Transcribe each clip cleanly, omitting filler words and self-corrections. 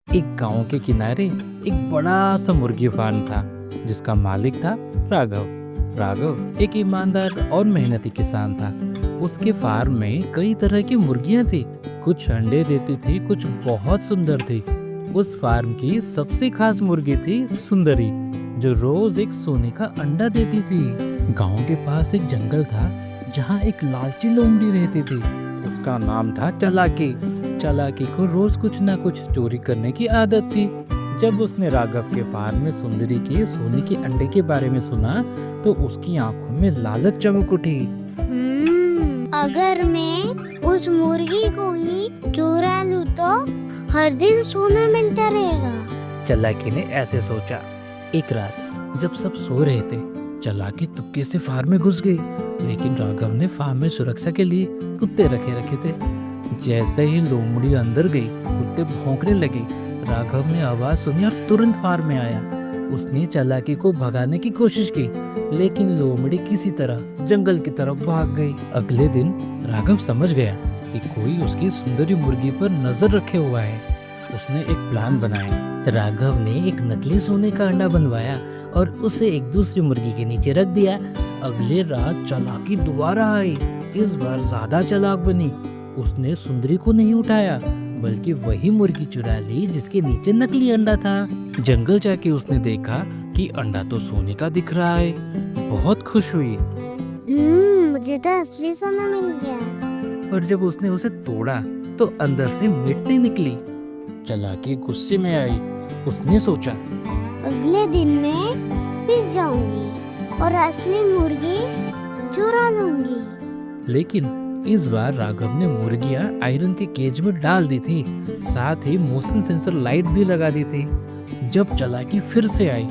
एक गांव के किनारे एक बड़ा सा मुर्गी फार्म था जिसका मालिक था राघव। राघव एक ईमानदार और मेहनती किसान था। उसके फार्म में कई तरह की मुर्गियां थी। कुछ अंडे देती थी, कुछ बहुत सुंदर थी। उस फार्म की सबसे खास मुर्गी थी सुंदरी, जो रोज एक सोने का अंडा देती थी। गांव के पास एक जंगल था जहां एक लालची लोमड़ी रहती थी। उसका नाम था चालाकी। चालाकी को रोज कुछ ना कुछ चोरी करने की आदत थी। जब उसने राघव के फार्म में सुंदरी के सोने के अंडे के बारे में सुना तो उसकी आंखों में लालच चमक उठी। अगर मैं उस मुर्गी को ही चुरा लूं तो हर दिन सोना मिलता रहेगा। चालाकी ने ऐसे सोचा। एक रात जब सब सो रहे थे, चालाकी चुपके से फार्म में घुस गई। लेकिन राघव ने फार्म में सुरक्षा के लिए कुत्ते रखे थे। जैसे ही लोमड़ी अंदर गई, कुत्ते भौंकने लगे। राघव ने आवाज सुनी और तुरंत फार्म में आया। उसने चालाकी को भगाने की कोशिश की, लेकिन लोमड़ी किसी तरह जंगल की तरफ भाग गई। अगले दिन राघव समझ गया कि कोई उसकी सुंदरी मुर्गी पर नजर रखे हुआ है। उसने एक प्लान बनाया। राघव ने एक नकली सोने का अंडा बनवाया और उसे एक दूसरी मुर्गी के नीचे रख दिया। अगले रात चालाकी दोबारा आई। इस बार ज्यादा चालाक बनी। उसने सुंदरी को नहीं उठाया, बल्कि वही मुर्गी चुरा ली जिसके नीचे नकली अंडा था। जंगल जाके उसने देखा कि अंडा तो सोने का दिख रहा है। बहुत खुश हुई। मुझे तो असली सोना मिल गया। और जब उसने उसे तोड़ा तो अंदर से मिट्टी निकली। चालाकी गुस्से में आई। उसने सोचा, अगले दिन मैं फिर जाऊंगी और असली मुर्गी चुरा लूंगी। लेकिन इस बार राघव ने मुर्गियां आयरन के केज में डाल दी थी। साथ ही मोशन सेंसर लाइट भी लगा दी थी। जब चालाकी फिर से आई,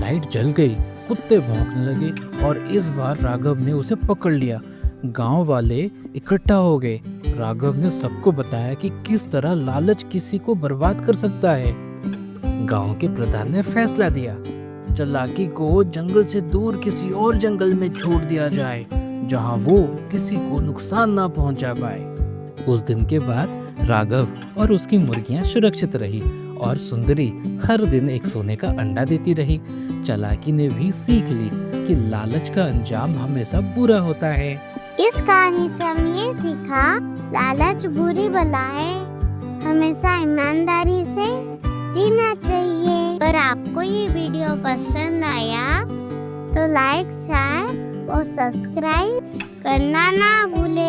लाइट जल गई। कुत्ते भौंकने लगे और इस बार राघव ने उसे पकड़ लिया। गांव वाले इकट्ठा हो गए। राघव ने सबको बताया कि किस तरह लालच किसी को बर्बाद कर सकता है। गांव के प्रधान ने फैसला दिया, चालाकी को जंगल से दूर किसी और जंगल में छोड़ दिया जाए, जहां वो किसी को नुकसान ना पहुंचा पाए। उस दिन के बाद राघव और उसकी मुर्गियां सुरक्षित रही और सुंदरी हर दिन एक सोने का अंडा देती रही। चालाकी ने भी सीख ली कि लालच का अंजाम हमेशा बुरा होता है। इस कहानी से हम ये सीखा, लालच बुरी बला है, हमेशा ईमानदारी से जीना चाहिए। अगर आपको ये वीडियो पसंद आया तो लाइक, शेयर और सब्सक्राइब करना ना भूले।